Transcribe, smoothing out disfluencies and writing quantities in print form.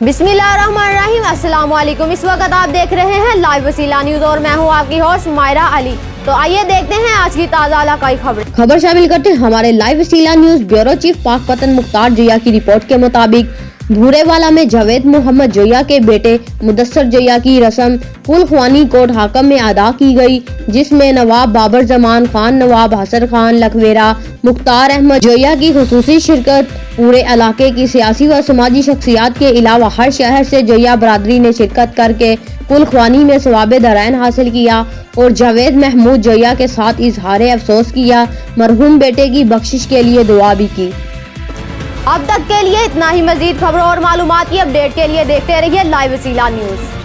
बिस्मिल्लाहिर्रहमानिर्रहीम, अस्सलाम वालेकुम। इस वक्त आप देख रहे हैं लाइव वसीला न्यूज और मैं हूं आपकी होस्ट मायरा अली। तो आइए देखते हैं आज की ताज़ा इलाकाई खबर शामिल करते हैं हमारे लाइव वसीला news bureau chief Pakpattan Mukhtar Zoya की रिपोर्ट के मुताबिक भूरेवाला में जावेद मोहम्मद जोया के बेटे मुदस्सर जोया की रस्म कुलख्वानी कोट हाकम में अदा की गई, जिसमें नवाब बाबर जमान खान, नवाब हसन खान लखवेरा, मुख्तार अहमद जोया की खुसूसी शिरकत। पूरे इलाके की सियासी व समाजी शख्सियात के अलावा हर शहर से जोया बरादरी ने शिरकत करके कुलख्वानी में सवाब दरान हासिल किया और जावेद महमूद जोया के साथ इजहार अफसोस किया, मरहूम बेटे की बख्शिश के लिए दुआ भी की। अब तक के लिए इतना ही। मजीद खबरों और मालूमात की अपडेट के लिए देखते रहिए लाइव वसीला न्यूज।